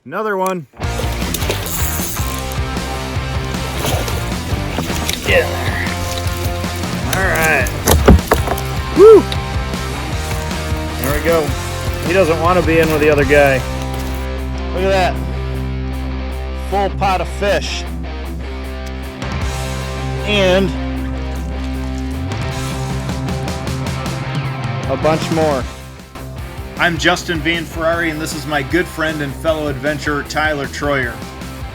Another one. Get in there. All right. Woo! There we go. He doesn't want to be in with the other guy. Look at that. Full pot of fish. And a bunch more. I'm Justin Van Ferrari, and this is my good friend and fellow adventurer, Tyler Troyer.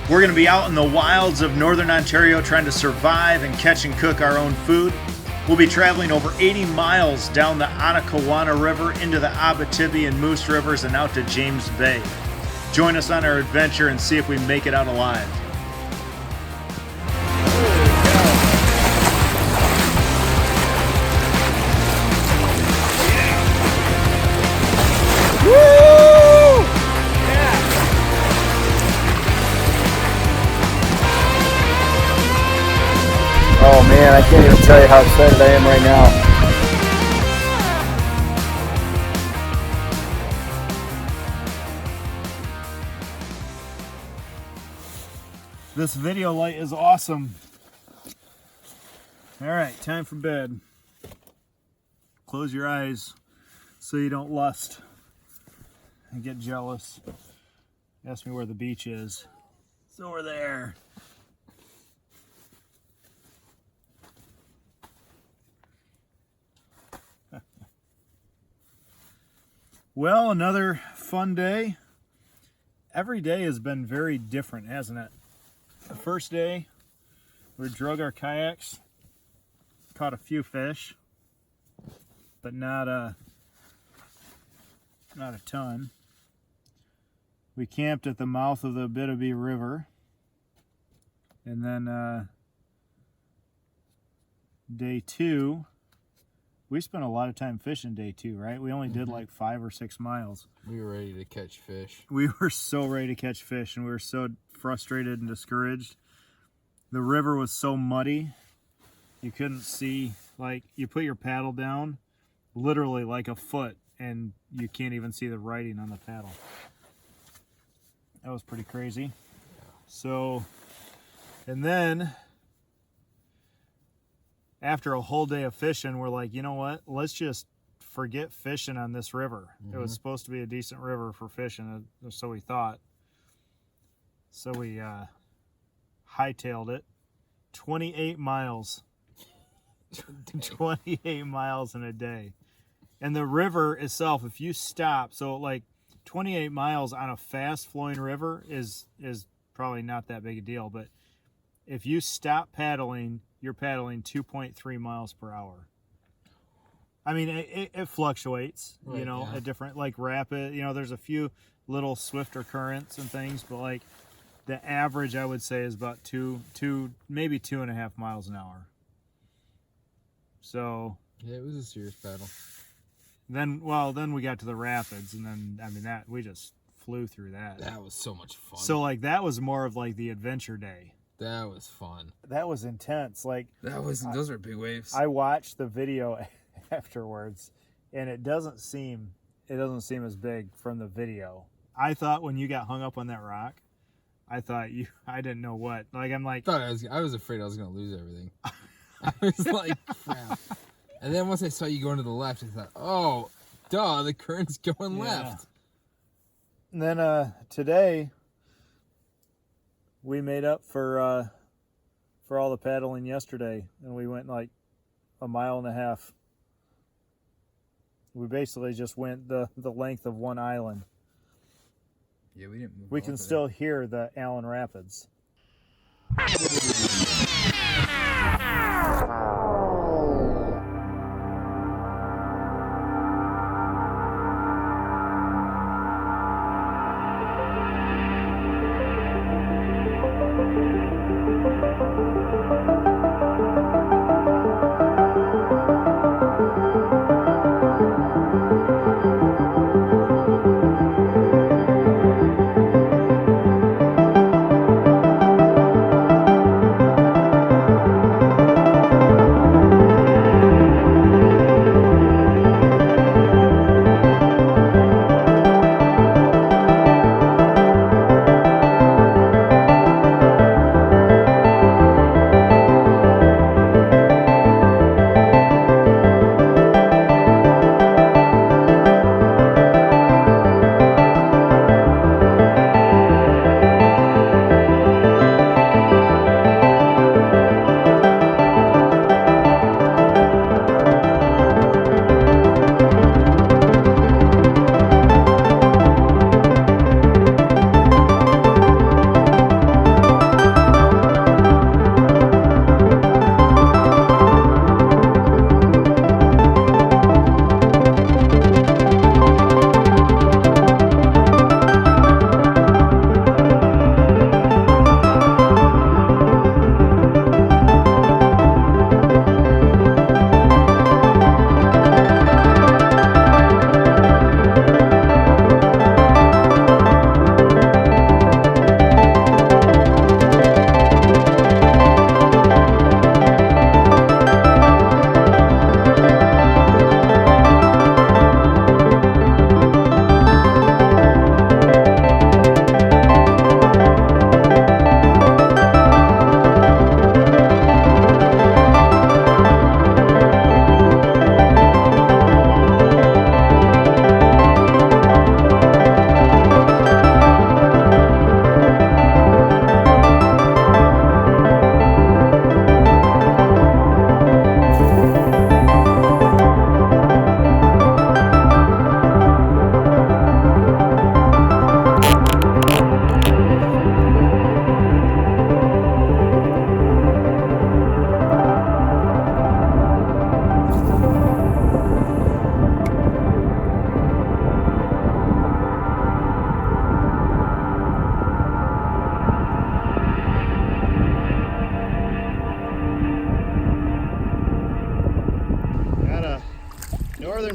We're going to be out in the wilds of northern Ontario trying to survive and catch and cook our own food. We'll be traveling over 80 miles down the Onakawana River into the Abitibi and Moose Rivers and out to James Bay. Join us on our adventure and see if we make it out alive. Oh man, I can't even tell you how excited I am right now. This video light is awesome. All right, time for bed. Close your eyes so you don't lust and get jealous. Ask me where the beach is. It's over there. Well, another fun day. Every day has been very different, hasn't it? The first day, we drug our kayaks, caught a few fish, but not a ton. We camped at the mouth of the Abitibi River, and then day 2. We spent a lot of time fishing day 2, right? We only did like 5 or 6 miles. We were ready to catch fish. We were so ready to catch fish, and we were so frustrated and discouraged. The river was so muddy, you couldn't see, like, you put your paddle down literally like a foot, and you can't even see the writing on the paddle. That was pretty crazy. So, and then after a whole day of fishing, we're like, you know what? Let's just forget fishing on this river. It was supposed to be a decent river for fishing, so we thought. So we hightailed it. 28 miles. 28 miles in a day. And the river itself, if you stop, so like 28 miles on a fast-flowing river is probably not that big a deal, but if you stop paddling, you're paddling 2.3 miles per hour. I mean, it fluctuates, right, you know, at different, like rapid, you know, there's a few little swifter currents and things, but like the average, I would say, is about maybe 2.5 miles an hour. So yeah, it was a serious paddle. Then we got to the rapids, and then, I mean, that we just flew through that. That was so much fun. So like that was more of like the adventure day. That was fun. That was intense. Like those are big waves. I watched the video afterwards, and it doesn't seem as big from the video. I thought when you got hung up on that rock, I didn't know what. Like I'm like, I was afraid I was gonna lose everything. I was like, crap. And then once I saw you going to the left, I thought, oh, duh, the current's going left. And then today, we made up for all the paddling yesterday, and we went like 1.5 miles. We basically just went the length of one island. Yeah, we didn't move. We can still hear the Allen Rapids.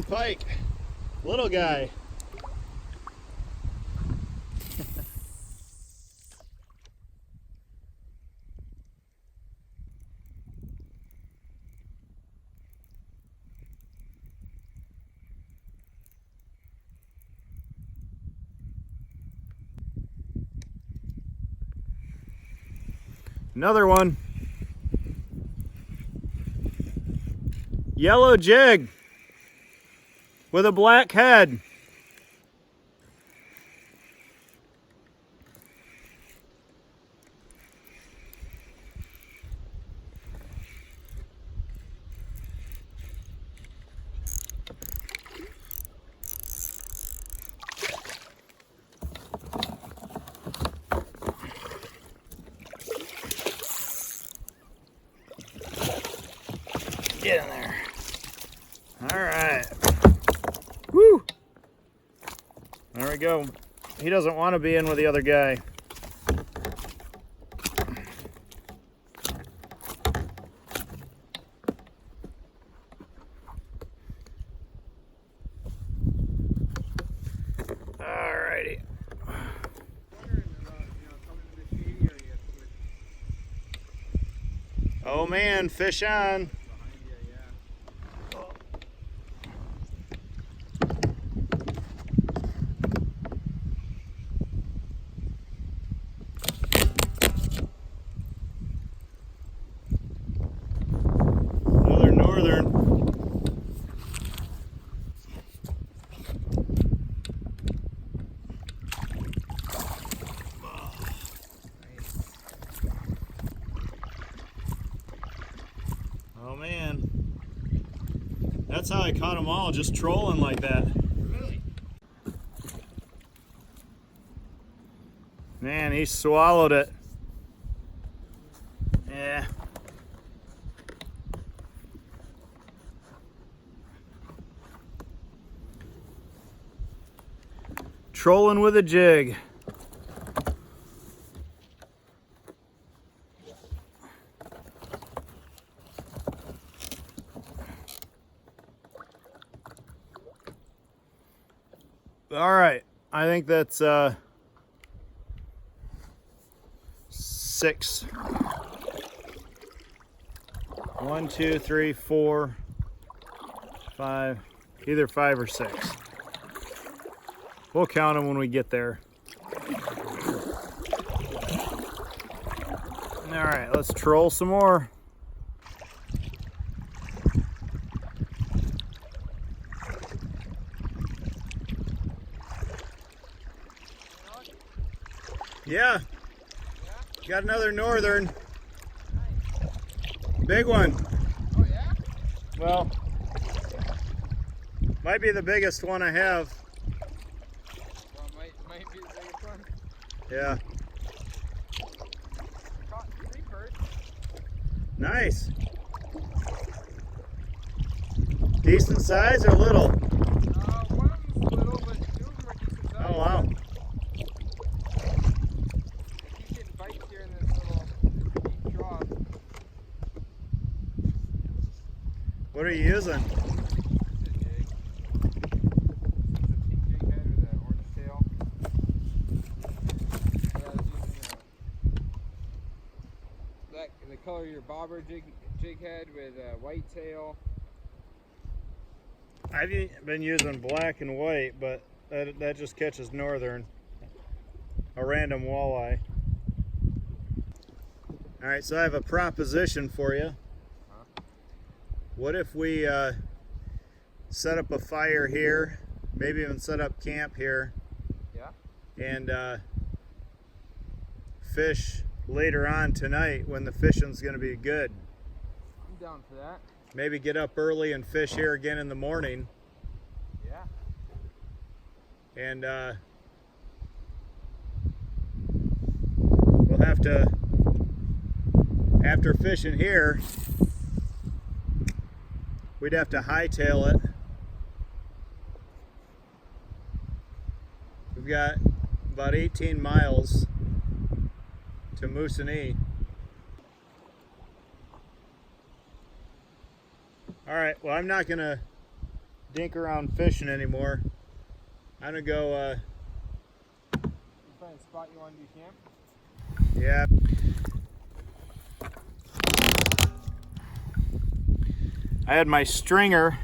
pike. Little guy. Another one. Yellow jig with a black head. Get in there. All right. Woo! There we go. He doesn't want to be in with the other guy. All righty. Oh man, fish on. Oh man, that's how I caught them all, just trolling like that. Really? Man, he swallowed it. Yeah. Trolling with a jig. All right, I think that's 6. 1, 2, 3, 4, 5, either 5 or 6. We'll count them when we get there. All right, let's troll some more. Yeah, got another northern. Nice. Big one. Oh yeah? Well, might be the biggest one I have. Well, might be the biggest one. Yeah. Caught 3 perch. Nice. Decent size or little? One of them's little, but 2 of them are decent size. Oh wow. What are you using? It's a jig. It's a pink jig head with an orange tail. Yeah, I was using the color of your bobber jig head with a white tail. I've been using black and white, but that just catches northern. A random walleye. All right, so I have a proposition for you. What if we set up a fire here, maybe even set up camp here, Yeah. and fish later on tonight when the fishing's going to be good? I'm down for that. Maybe get up early and fish here again in the morning. Yeah. And we'll have to, after fishing here, we'd have to hightail it. We've got about 18 miles to Moose-and-E. All right, well, I'm not gonna dink around fishing anymore. I'm gonna go. You find a spot you want to do camp? Yeah. I had my stringer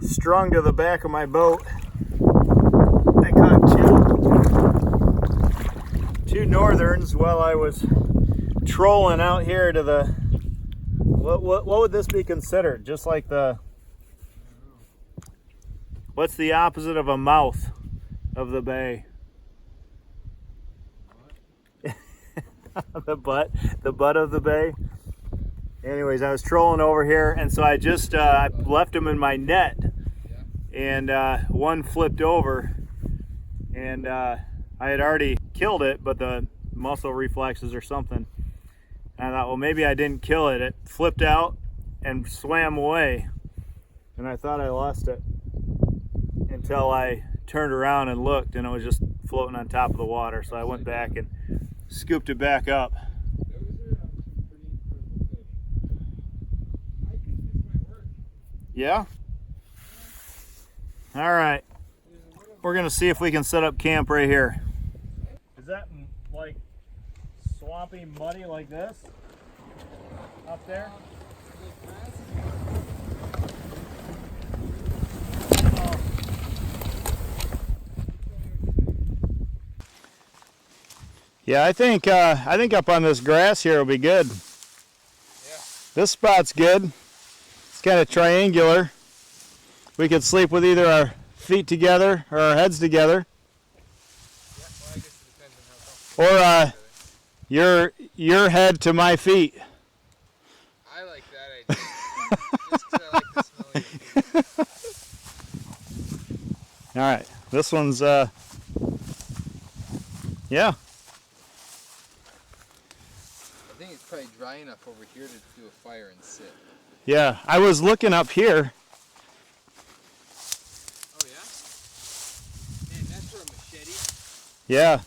strung to the back of my boat. I caught two northerns while I was trolling out here to the. What would this be considered? Just like the. What's the opposite of a mouth of the bay? the butt of the bay. Anyways, I was trolling over here, and so I just I left them in my net, and one flipped over, and I had already killed it, but the muscle reflexes or something. And I thought, well, maybe I didn't kill it. It flipped out and swam away, and I thought I lost it until I turned around and looked, and it was just floating on top of the water. So I went back and scooped it back up. Yeah? All right. We're going to see if we can set up camp right here. Is that like swampy, muddy like this? Up there? Oh. Yeah, I think up on this grass here will be good. Yeah. This spot's good. It's kind of triangular. We could sleep with either our feet together or our heads together. Yeah, well, I guess it depends on how Or your head to my feet. I like that idea. Just 'cause I like the smell of your feet. All right, this one's yeah. I think it's probably dry enough over here to do a fire and sit. Yeah, I was looking up here. Oh yeah? Man, that's for a machete. Yeah. On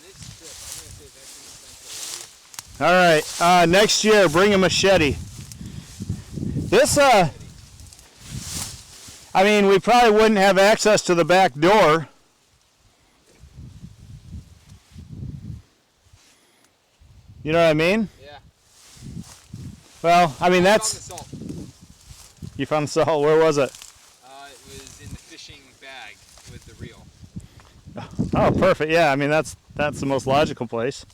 this trip, I'm gonna say that's an essential. All right, next year bring a machete. This I mean, we probably wouldn't have access to the back door. You know what I mean? Yeah. Well, I mean that's. Found the salt. You found the salt. Where was it? It was in the fishing bag with the reel. Oh, perfect. Yeah, I mean that's the most logical place.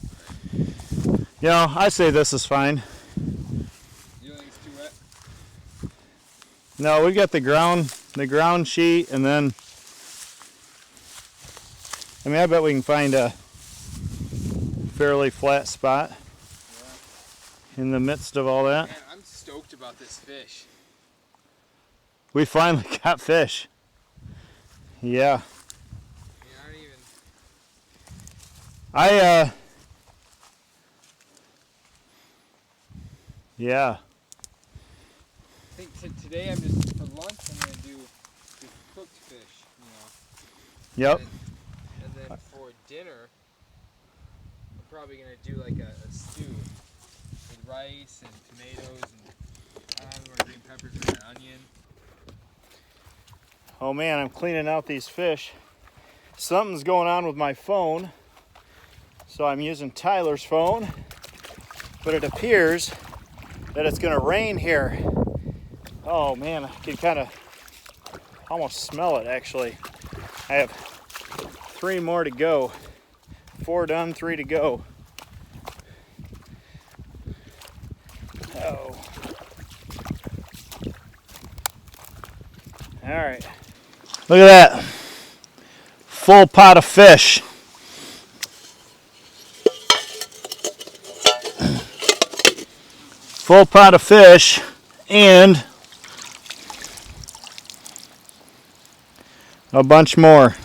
You know, I say this is fine. You don't think it's too wet? No, we got the ground sheet, and then I mean I bet we can find a fairly flat spot in the midst of all that. Man, I'm stoked about this fish. We finally got fish. Yeah. Yeah. I think today I'm just, for lunch, I'm going to do cooked fish, you know. Yep. And then for dinner, I'm probably going to do like a stew with rice and tomatoes and more green peppers and an onion. Oh man, I'm cleaning out these fish. Something's going on with my phone, so I'm using Tyler's phone, but it appears that it's gonna rain here. Oh man, I can kind of almost smell it actually. I have 3 more to go. 4 done, 3 to go. Oh. All right. Look at that. Full pot of fish. Full pot of fish and a bunch more.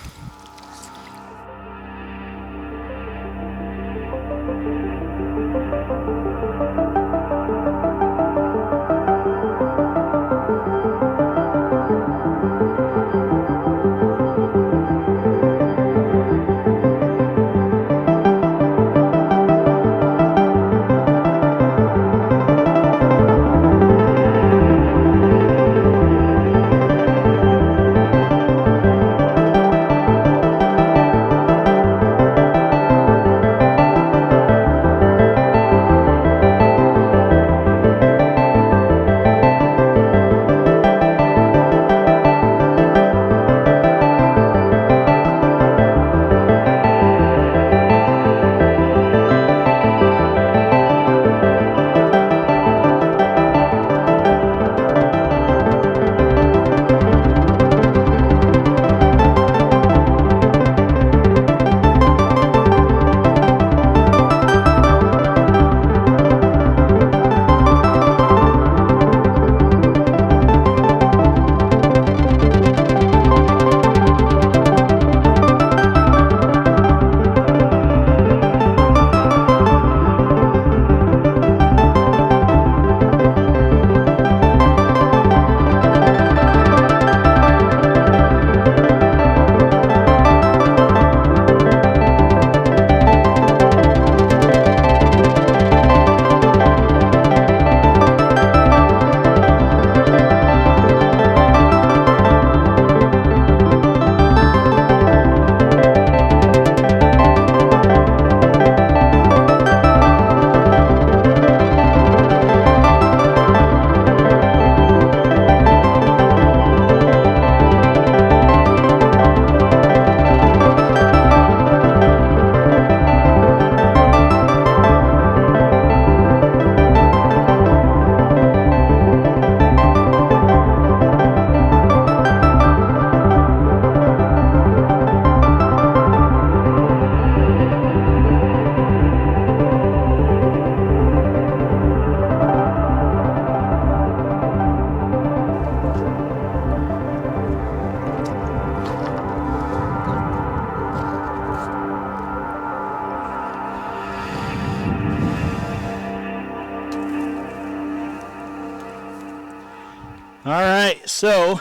All right, so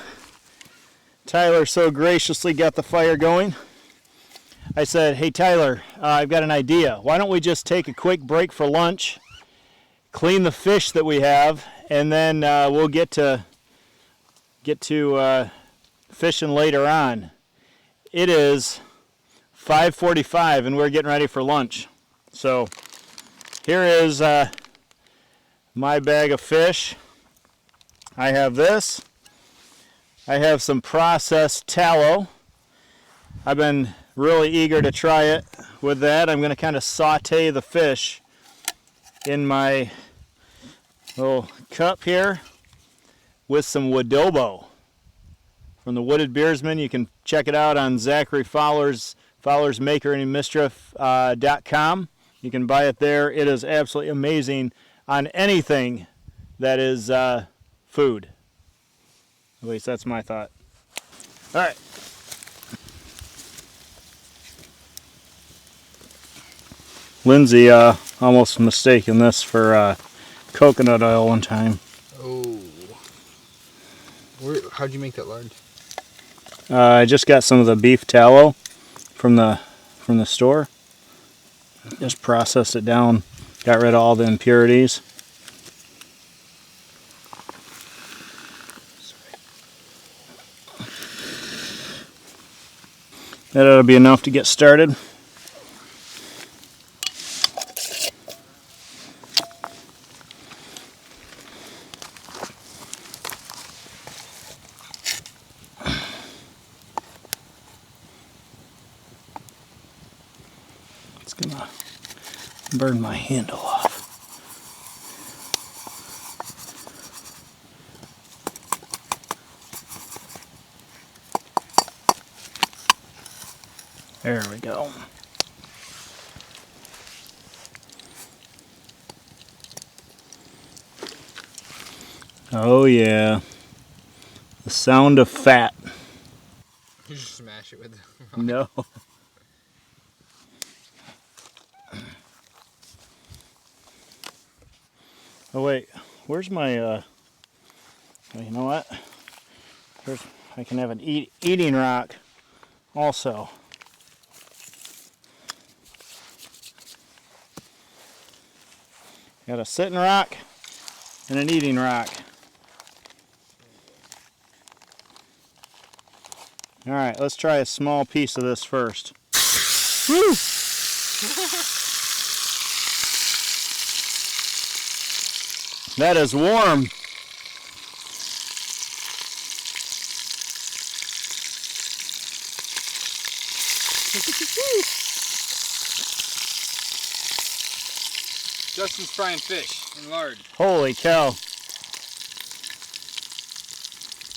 Tyler so graciously got the fire going. I said, hey Tyler, I've got an idea. Why don't we just take a quick break for lunch, clean the fish that we have, and then we'll get to fishing later on. It is 5:45 and we're getting ready for lunch. So here is my bag of fish. I have this. I have some processed tallow. I've been really eager to try it with that. I'm going to kind of saute the fish in my little cup here with some Wadobo from the Wooded Beersman. You can check it out on Zachary Fowler's makeranymischief.com. You can buy it there. It is absolutely amazing on anything that is food. At least that's my thought. All right. Lindsay almost mistaken this for coconut oil one time. Oh. How'd you make that large? I just got some of the beef tallow from the store. Just processed it down, got rid of all the impurities. That ought to be enough to get started. It's gonna burn my handle off. There we go. Oh yeah. The sound of fat. You just smash it with the rock. No. Oh wait, where's my oh, you know what? I can have an eating rock also. Got a sitting rock and an eating rock. All right, let's try a small piece of this first. Woo! That is warm. Justin's frying fish in lard. Holy cow.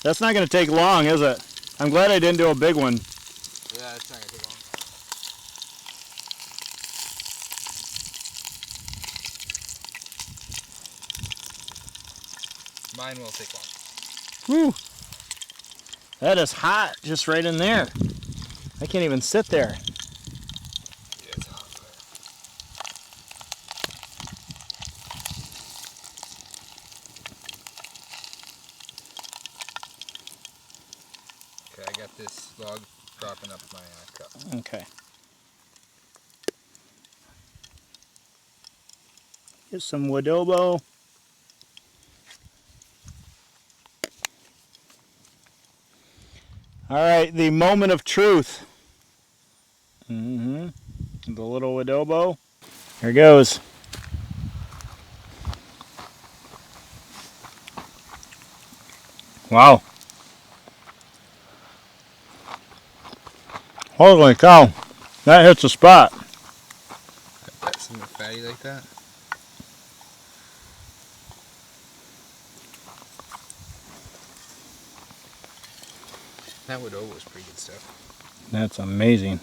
That's not going to take long, is it? I'm glad I didn't do a big one. Yeah, it's not gonna take long. Mine will take long. Whew. That is hot, just right in there. I can't even sit there. Yeah, it's hot. Okay, I got this log dropping up my cup. Okay. Get some Wadobo. All right, the moment of truth. The little Wadobo. Here goes. Wow. Holy cow. That hits the spot. Got something fatty like that? That Wadobo was pretty good stuff. That's amazing.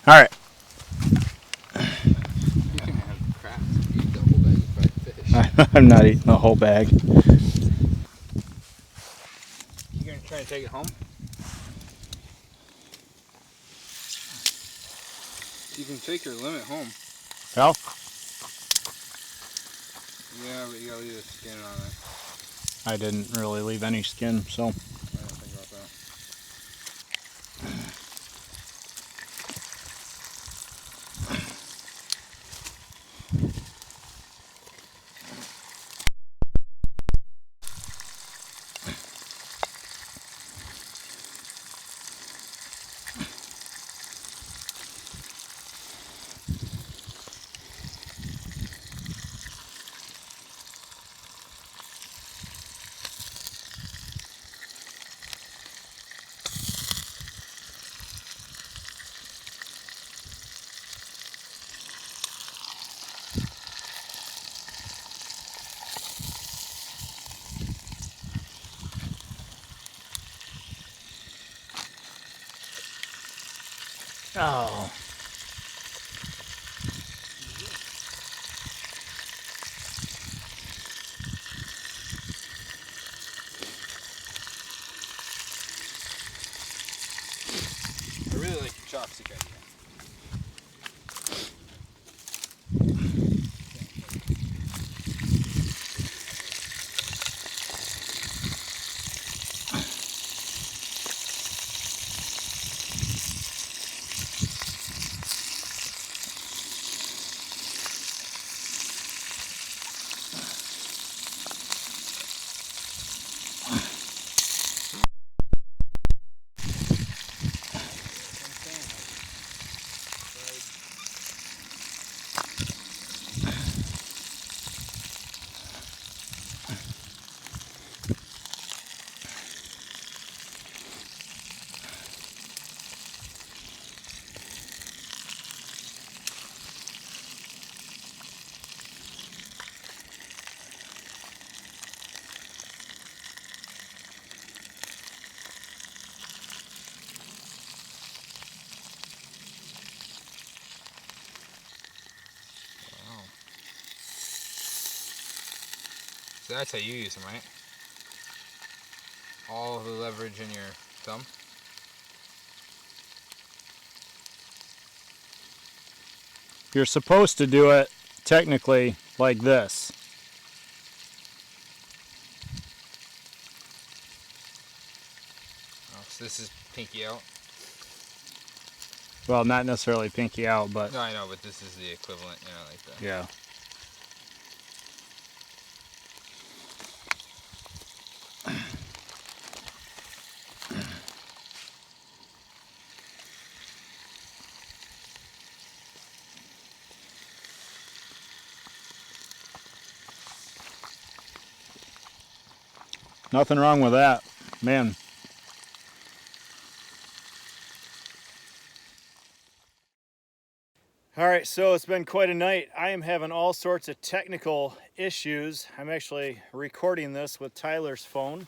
All right. You can have crap. You eat the whole bag of fried fish. I'm not eating the whole bag. You gonna try to take it home? You can take your limit home. Well, Yeah, but you gotta leave the skin on it. I didn't really leave any skin, so. I didn't think about that. Oh. I really like your chopstick idea. So that's how you use them, right? All of the leverage in your thumb. You're supposed to do it technically like this. Oh, so this is pinky out. Well, not necessarily pinky out, but No, I know, but this is the equivalent, you know, like that. yeah. Nothing wrong with that, man. All right, so it's been quite a night. I am having all sorts of technical issues. I'm actually recording this with Tyler's phone.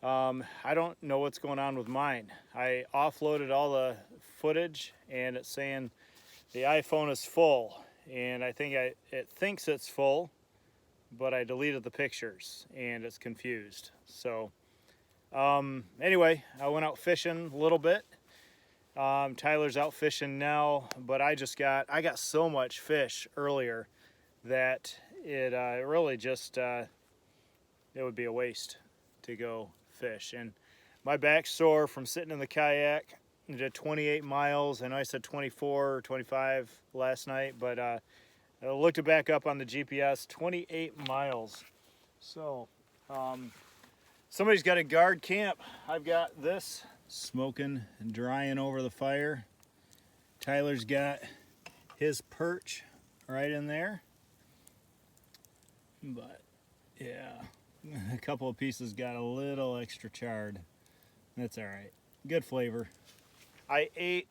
I don't know what's going on with mine. I offloaded all the footage and it's saying the iPhone is full, and I think it thinks it's full, but I deleted the pictures and it's confused. So anyway, I went out fishing a little bit. Tyler's out fishing now, but I got so much fish earlier that it really just it would be a waste to go fish. And my back's sore from sitting in the kayak. I did 28 miles. I know I said 24 or 25 last night, but I looked it back up on the GPS, 28 miles. So somebody's got a guard camp. I've got this smoking and drying over the fire. Tyler's got his perch right in there. But yeah, a couple of pieces got a little extra charred. That's all right. Good flavor. I ate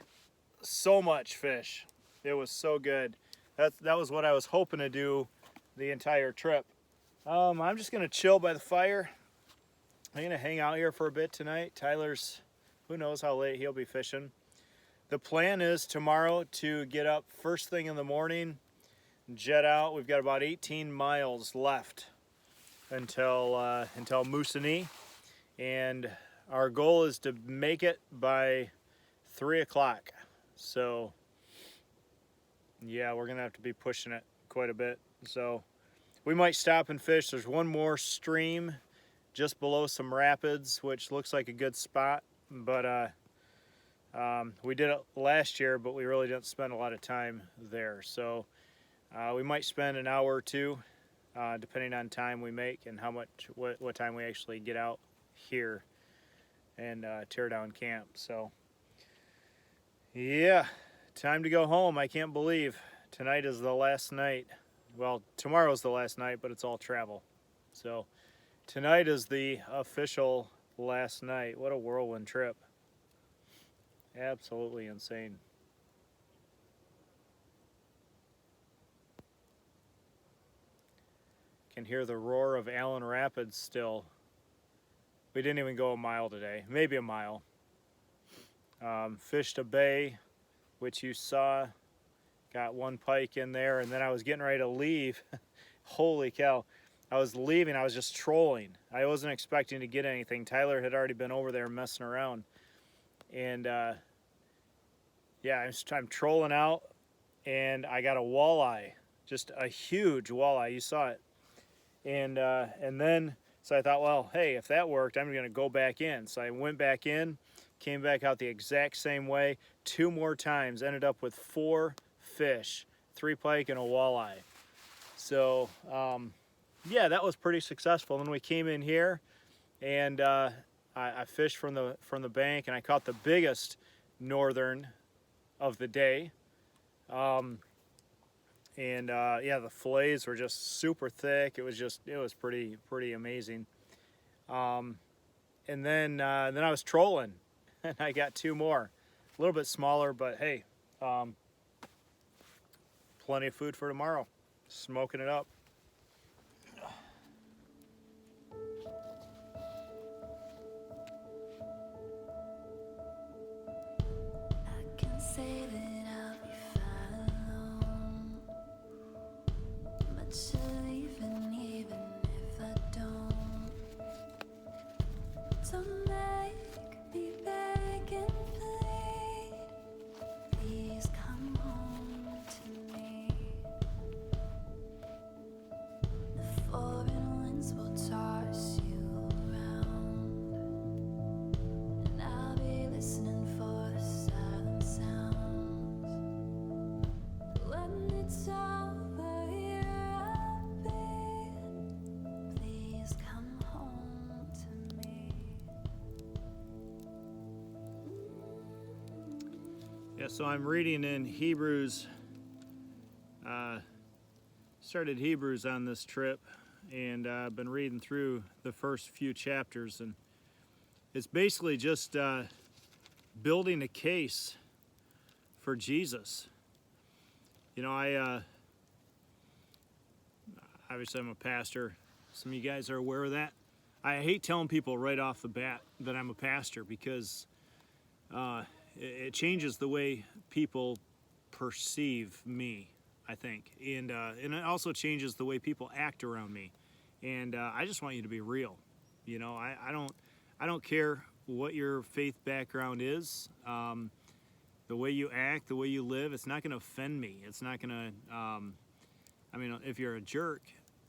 so much fish. It was so good. That was what I was hoping to do the entire trip. I'm just gonna chill by the fire. I'm gonna hang out here for a bit tonight. Tyler's, who knows how late he'll be fishing. The plan is tomorrow to get up first thing in the morning, jet out. We've got about 18 miles left until Moosonee, and our goal is to make it by 3 o'clock. So yeah, we're gonna have to be pushing it quite a bit. So we might stop and fish. There's one more stream just below some rapids, which looks like a good spot. But we did it last year, but we really didn't spend a lot of time there. So we might spend an hour or two, depending on time we make and what time we actually get out here and tear down camp. So yeah, time to go home. I can't believe tonight is the last night. Well, tomorrow's the last night, but it's all travel. So tonight is the official last night. What a whirlwind trip. Absolutely insane. Can hear the roar of Allen Rapids still. We didn't even go a mile today, maybe a mile. Fished a bay, which you saw. Got one pike in there, and then I was getting ready to leave. Holy cow. I was leaving, I was just trolling. I wasn't expecting to get anything. Tyler had already been over there messing around. And yeah, I'm trolling out, and I got a walleye. Just a huge walleye, you saw it. And then, so I thought, well, hey, if that worked, I'm gonna go back in. So I went back in, came back out the exact same way, 2 more times, ended up with 4 fish, 3 pike and a walleye. So yeah, that was pretty successful. And then we came in here, and I fished from the bank, and I caught the biggest northern of the day. Yeah, the fillets were just super thick. It was pretty amazing. And then I was trolling, and I got 2 more, a little bit smaller, but hey, plenty of food for tomorrow. Smoking it up. I can say that I'll be fine alone, but you're leaving even if I don't. Don't make me beg and plead, please come home to me. The foreign winds will toss you around, and I'll be listening for the silent sounds. When it's over here, I'll be, please come home to me. Yeah, so I'm reading in Hebrews. Started Hebrews on this trip, and I've been reading through the first few chapters, and it's basically just building a case for Jesus. You know, obviously I'm a pastor. Some of you guys are aware of that. I hate telling people right off the bat that I'm a pastor, because it changes the way people perceive me, I think, and it also changes the way people act around me. And I just want you to be real. You know, I don't care what your faith background is. The way you act, the way you live, it's not going to offend me. It's not going to. I mean, if you're a jerk,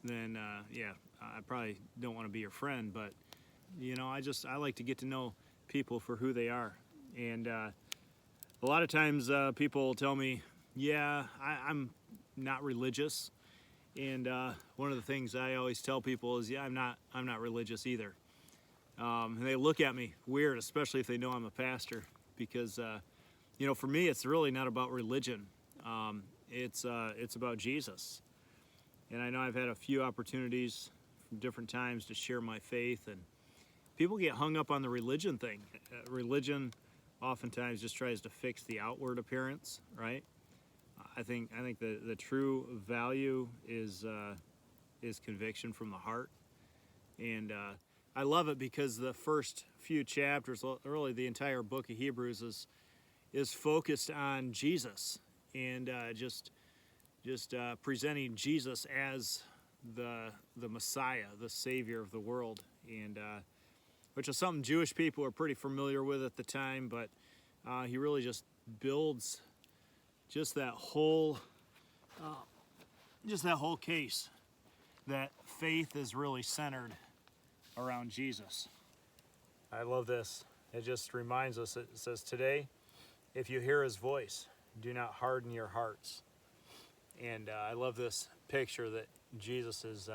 then yeah, I probably don't want to be your friend. But you know, I like to get to know people for who they are. And a lot of times people tell me, yeah, I'm not religious. And one of the things I always tell people is, yeah, I'm not religious either. And they look at me weird, especially if they know I'm a pastor, because you know, for me, it's really not about religion. It's about Jesus. And I know I've had a few opportunities from different times to share my faith, and people get hung up on the religion thing. Religion oftentimes just tries to fix the outward appearance, right? I think the true value is conviction from the heart. And I love it because the first few chapters, really the entire book of Hebrews, is focused on Jesus, and just presenting Jesus as the Messiah, the Savior of the world, and which is something Jewish people are pretty familiar with at the time. But he really just builds just that whole case that faith is really centered around Jesus. I love this. It just reminds us, it says, today, if you hear his voice, do not harden your hearts. And I love this picture that Jesus is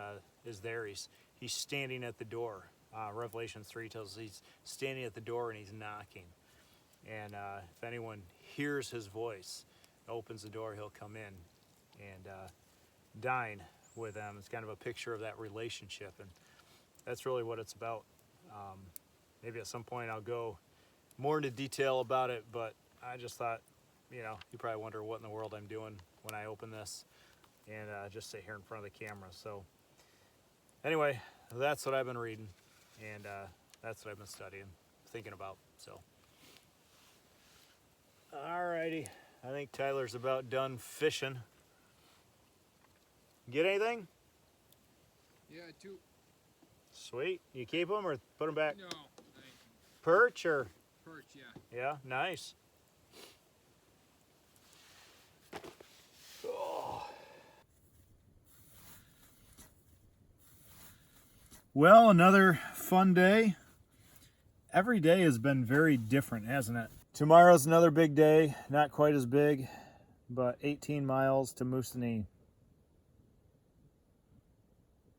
there. He's standing at the door. Revelation 3 tells us he's standing at the door and he's knocking. And if anyone hears his voice, opens the door, he'll come in and dine with them. It's kind of a picture of that relationship, and that's really what it's about. Maybe at some point I'll go more into detail about it, but I just thought, you probably wonder what in the world I'm doing when I open this and just sit here in front of the camera. So anyway, that's what I've been reading, and that's what I've been studying, thinking about. So alrighty, I think Tyler's about done fishing. Get anything? Yeah, 2. Sweet. You keep them or put them back? No, Perch or? perch, yeah. Yeah, nice. Oh. Well, another fun day. Every day has been very different, hasn't it? Tomorrow's another big day. Not quite as big, but 18 miles to Moosonee.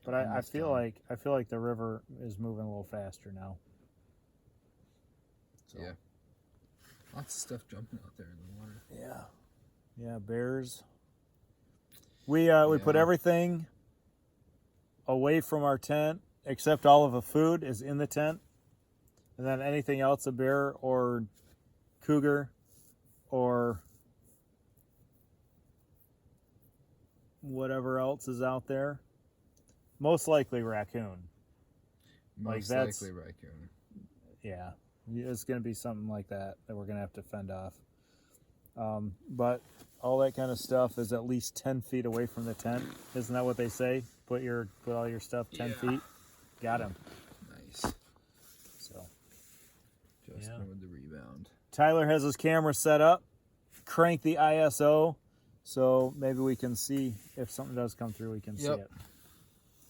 But I feel like the river is moving a little faster now. So. Yeah. Lots of stuff jumping out there in the water. Yeah, bears. We put everything away from our tent, except all of the food is in the tent, and then anything else, a bear or cougar or whatever else is out there. Most likely raccoon. Most likely raccoon. Yeah, it's going to be something like that we're going to have to fend off. But all that kind of stuff is at least 10 feet away from the tent. Isn't that what they say? Put all your stuff 10 feet. Got him. Nice. So Just with the rebound. Tyler has his camera set up. Crank the ISO, so maybe we can see if something does come through. We can see it.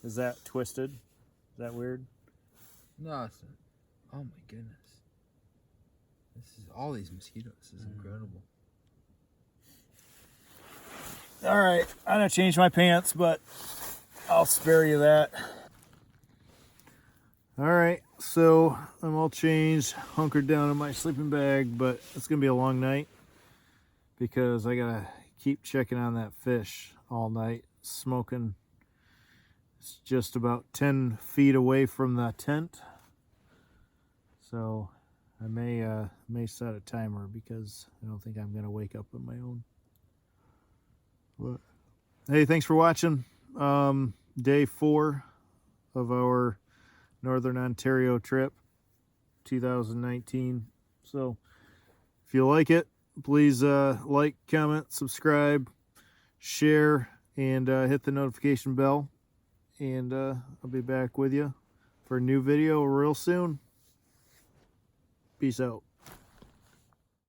Is that twisted? Is that weird? No, it's not. Oh my goodness. This is all these mosquitoes. This is incredible. All right, I'm gonna change my pants, but I'll spare you that. All right, so I'm all changed, hunkered down in my sleeping bag, but it's gonna be a long night because I gotta keep checking on that fish all night, smoking. It's just about 10 feet away from the tent, so I may set a timer because I don't think I'm gonna wake up on my own. But hey, thanks for watching. Day 4 of our Northern Ontario trip, 2019. So if you like it, please like, comment, subscribe, share, and hit the notification bell. And I'll be back with you for a new video real soon. Peace out.